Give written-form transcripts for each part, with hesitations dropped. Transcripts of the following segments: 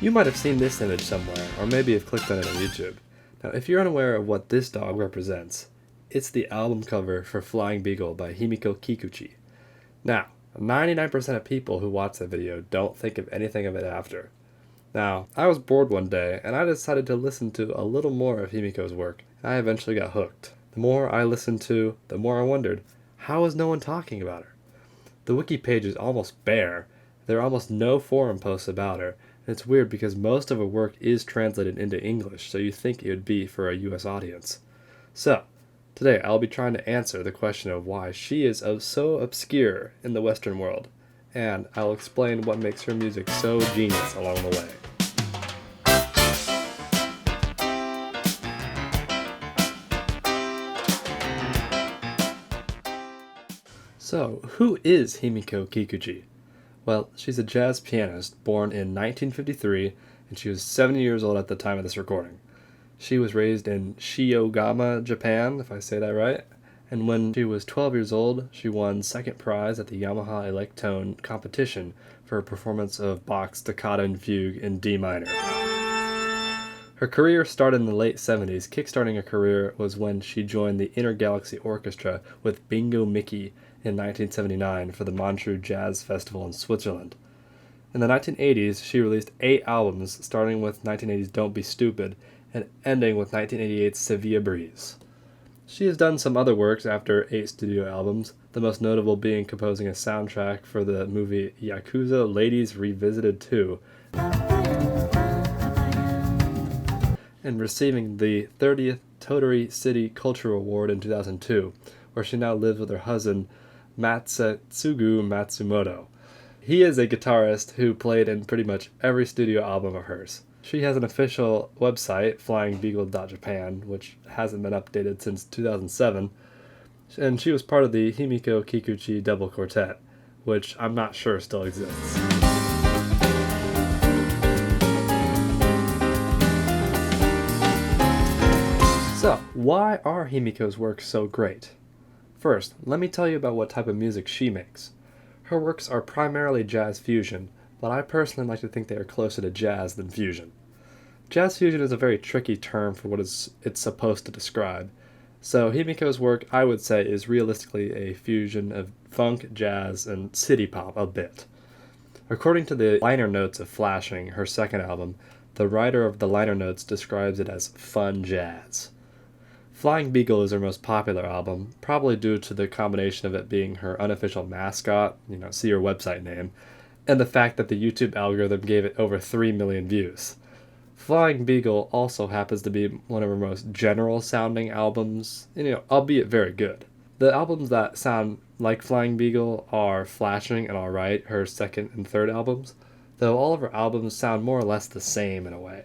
You might have seen this image somewhere, or maybe have clicked on it on YouTube. Now, if you're unaware of what this dog represents, it's the album cover for Flying Beagle by Himiko Kikuchi. Now, 99% of people who watch that video don't think of anything of it after. Now, I was bored one day, and I decided to listen to a little more of Himiko's work, and I eventually got hooked. The more I listened to, the more I wondered, how is no one talking about her? The wiki page is almost bare. There are almost no forum posts about her, and it's weird because most of her work is translated into English, so you think it would be for a US audience. So, today I'll be trying to answer the question of why she is so obscure in the Western world, and I'll explain what makes her music so genius along the way. So, who is Himiko Kikuchi? Well, she's a jazz pianist born in 1953, and she was 70 years old at the time of this recording. She was raised in Shiogama, Japan, if I say that right, and when she was 12 years old, she won second prize at the Yamaha Electone competition for her performance of Bach's Toccata Fugue in D minor. Her career started in the late 70s. Kickstarting her career was when she joined the Intergalaxy Orchestra with Bingo Mickey in 1979 for the Montreux Jazz Festival in Switzerland. In the 1980s, she released 8 albums, starting with 1980's Don't Be Stupid and ending with 1988's Sevilla Breeze. She has done some other works after 8 studio albums, the most notable being composing a soundtrack for the movie Yakuza Ladies Revisited 2, and receiving the 30th Tottori City Cultural Award in 2002, where she now lives with her husband, Masatsugu Matsumoto. He is a guitarist who played in pretty much every studio album of hers. She has an official website, flyingbeagle.japan, which hasn't been updated since 2007, and she was part of the Himiko Kikuchi double quartet, which I'm not sure still exists. So, why are Himiko's works so great? First, let me tell you about what type of music she makes. Her works are primarily jazz fusion, but I personally like to think they are closer to jazz than fusion. Jazz fusion is a very tricky term for what it's supposed to describe. So Himiko's work, I would say, is realistically a fusion of funk, jazz, and city pop a bit. According to the liner notes of Flashing, her second album, the writer of the liner notes describes it as fun jazz. Flying Beagle is her most popular album, probably due to the combination of it being her unofficial mascot, see her website name, and the fact that the YouTube algorithm gave it over 3 million views. Flying Beagle also happens to be one of her most general-sounding albums, albeit very good. The albums that sound like Flying Beagle are Flashing and Alright, her second and third albums, though all of her albums sound more or less the same in a way.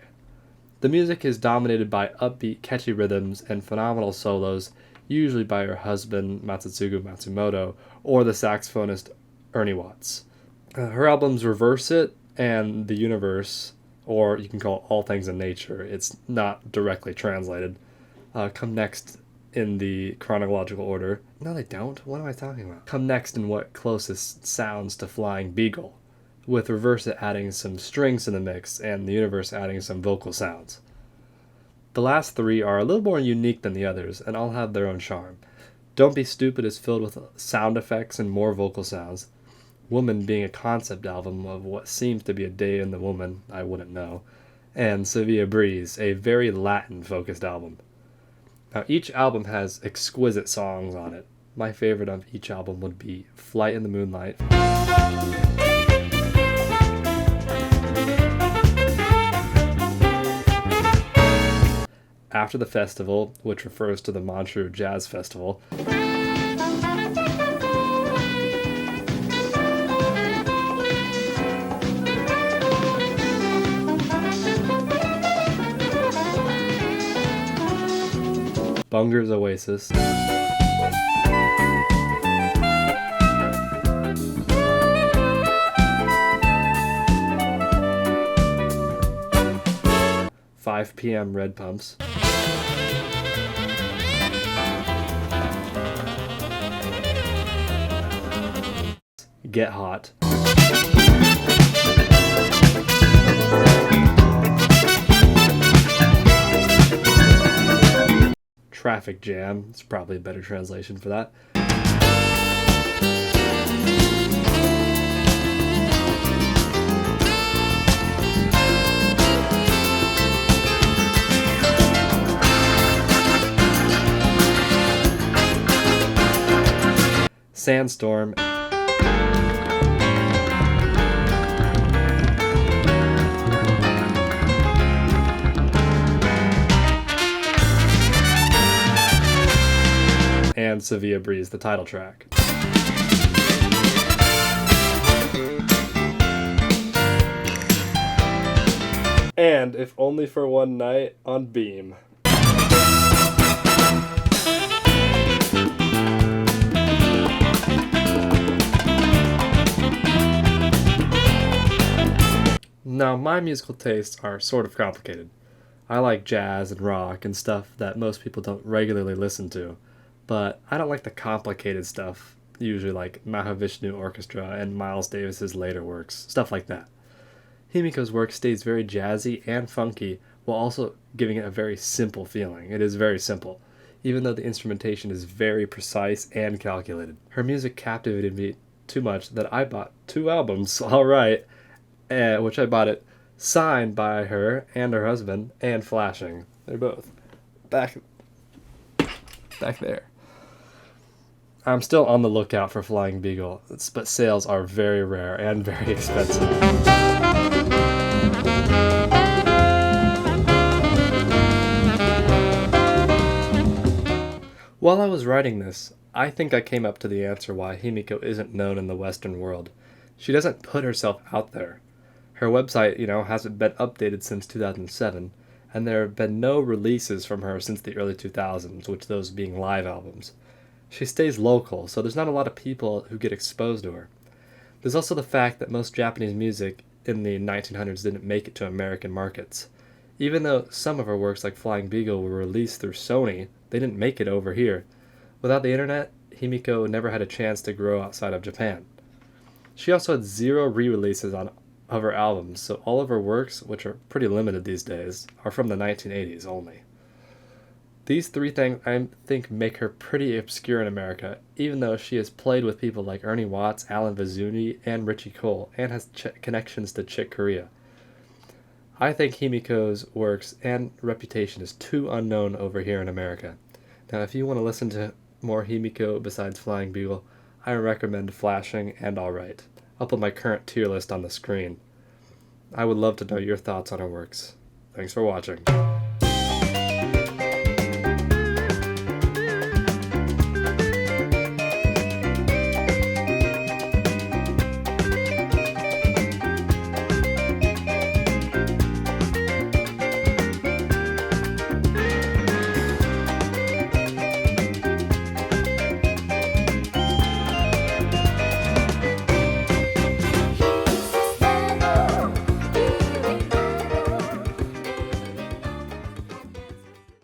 The music is dominated by upbeat, catchy rhythms and phenomenal solos, usually by her husband, Masatsugu Matsumoto, or the saxophonist Ernie Watts. Her albums Reverse It and The Universe, or you can call it All Things in Nature, it's not directly translated, come next in the chronological order. No, they don't. What am I talking about? Come next in what closest sounds to Flying Beagle, with Reverse It adding some strings in the mix and The Universe adding some vocal sounds. The last 3 are a little more unique than the others, and all have their own charm. Don't Be Stupid is filled with sound effects and more vocal sounds. Woman being a concept album of what seems to be a day in the woman, I wouldn't know. And Sevilla Breeze, a very Latin-focused album. Now, each album has exquisite songs on it. My favorite of each album would be Flight in the Moonlight, After the Festival, which refers to the Montreux Jazz Festival, Bunger's Oasis, "5 p.m. Red Pumps", Get Hot, traffic jam. It's probably a better translation for that. Sandstorm. And Sevilla Breeze, the title track. And If Only for One Night on Beam. Now, my musical tastes are sort of complicated. I like jazz and rock and stuff that most people don't regularly listen to, but I don't like the complicated stuff, usually like Mahavishnu Orchestra and Miles Davis's later works, stuff like that. Himiko's work stays very jazzy and funky while also giving it a very simple feeling. It is very simple, even though the instrumentation is very precise and calculated. Her music captivated me too much that I bought 2 albums, alright, which I bought it signed by her and her husband, and flashing. They're both back there. I'm still on the lookout for Flying Beagle, but sales are very rare and very expensive. While I was writing this, I think I came up to the answer why Himiko isn't known in the Western world. She doesn't put herself out there. Her website, hasn't been updated since 2007, and there have been no releases from her since the early 2000s, which those being live albums. She stays local, so there's not a lot of people who get exposed to her. There's also the fact that most Japanese music in the 1900s didn't make it to American markets. Even though some of her works like Flying Beagle were released through Sony, they didn't make it over here. Without the internet, Himiko never had a chance to grow outside of Japan. She also had 0 re-releases of her albums, so all of her works, which are pretty limited these days, are from the 1980s only. These 3 things, I think, make her pretty obscure in America, even though she has played with people like Ernie Watts, Alan Vizuni, and Richie Cole, and has connections to Chick Corea. I think Himiko's works and reputation is too unknown over here in America. Now, if you want to listen to more Himiko besides Flying Beagle, I recommend Flashing and Alright. I'll put my current tier list on the screen. I would love to know your thoughts on her works. Thanks for watching.